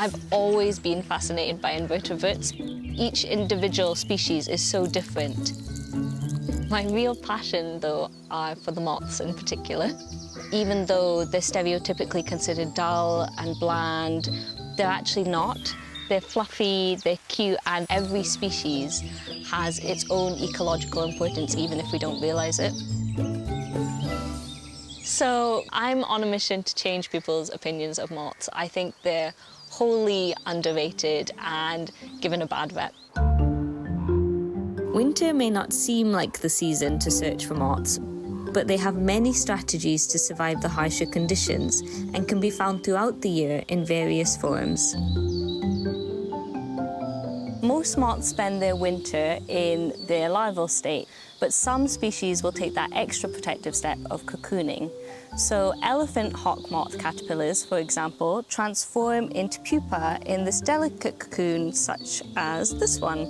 I've always been fascinated by invertebrates. Each individual species is so different. My real passion, though, are for the moths in particular. Even though they're stereotypically considered dull and bland, they're actually not. They're fluffy, they're cute, and every species has its own ecological importance, even if we don't realize it. So I'm on a mission to change people's opinions of moths. I think they're wholly underrated and given a bad rep. Winter may not seem like the season to search for moths, but they have many strategies to survive the harsher conditions and can be found throughout the year in various forms. Most moths spend their winter in their larval state, but some species will take that extra protective step of cocooning. So elephant hawk moth caterpillars, for example, transform into pupa in this delicate cocoon such as this one.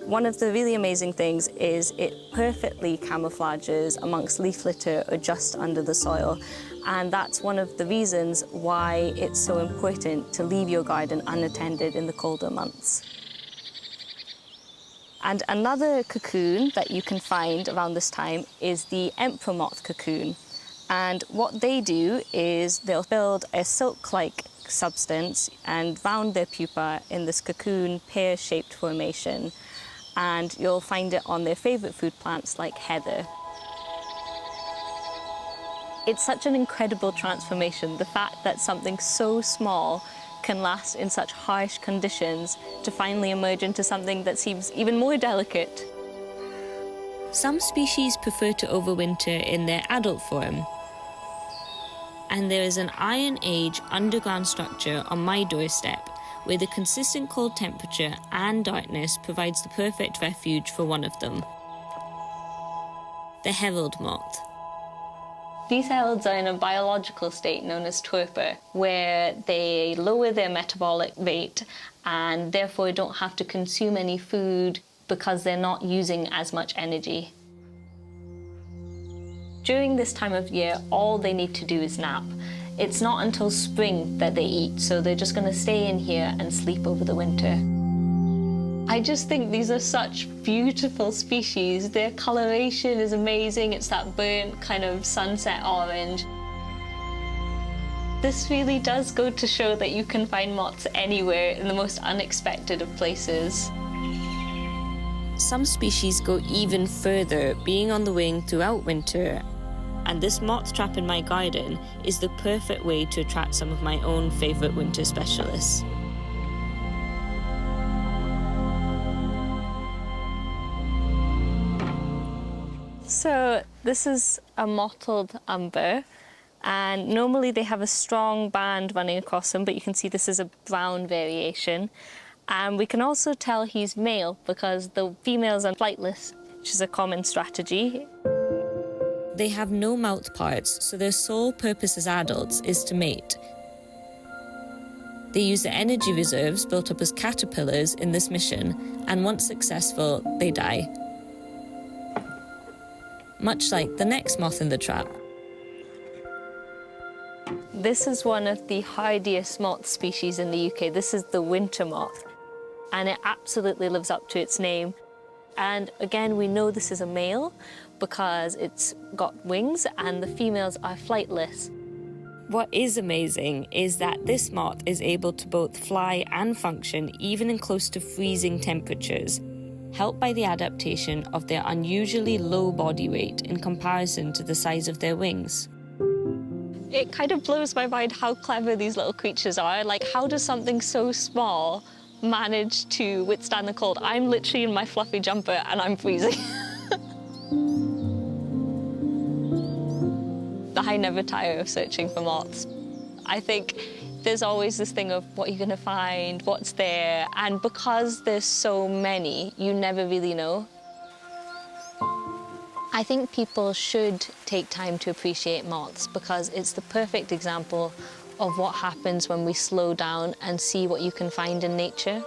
One of the really amazing things is it perfectly camouflages amongst leaf litter or just under the soil. And that's one of the reasons why it's so important to leave your garden unattended in the colder months. And another cocoon that you can find around this time is the emperor moth cocoon. And what they do is they'll build a silk-like substance and round their pupa in this cocoon pear-shaped formation. And you'll find it on their favourite food plants like heather. It's such an incredible transformation, the fact that something so small can last in such harsh conditions to finally emerge into something that seems even more delicate. Some species prefer to overwinter in their adult form. And there is an Iron Age underground structure on my doorstep where the consistent cold temperature and darkness provides the perfect refuge for one of them. The herald moth. These heralds are in a biological state known as torpor, where they lower their metabolic rate and therefore don't have to consume any food because they're not using as much energy. During this time of year, all they need to do is nap. It's not until spring that they eat, so they're just going to stay in here and sleep over the winter. I just think these are such beautiful species. Their coloration is amazing. It's that burnt kind of sunset orange. This really does go to show that you can find moths anywhere in the most unexpected of places. Some species go even further, being on the wing throughout winter. And this moth trap in my garden is the perfect way to attract some of my own favourite winter specialists. So this is a mottled umber, and normally they have a strong band running across them, but you can see this is a brown variation. And we can also tell he's male because the females are flightless, which is a common strategy. They have no mouth parts, so their sole purpose as adults is to mate. They use the energy reserves built up as caterpillars in this mission, and once successful, they die. Much like the next moth in the trap. This is one of the hardiest moth species in the UK. This is the winter moth, and it absolutely lives up to its name. And again, we know this is a male because it's got wings and the females are flightless. What is amazing is that this moth is able to both fly and function even in close to freezing temperatures, helped by the adaptation of their unusually low body weight in comparison to the size of their wings. It kind of blows my mind how clever these little creatures are. Like, how does something so small manage to withstand the cold? I'm literally in my fluffy jumper and I'm freezing. I never tire of searching for moths. I think there's always this thing of what you're going to find, what's there, and because there's so many, you never really know. I think people should take time to appreciate moths because it's the perfect example of what happens when we slow down and see what you can find in nature.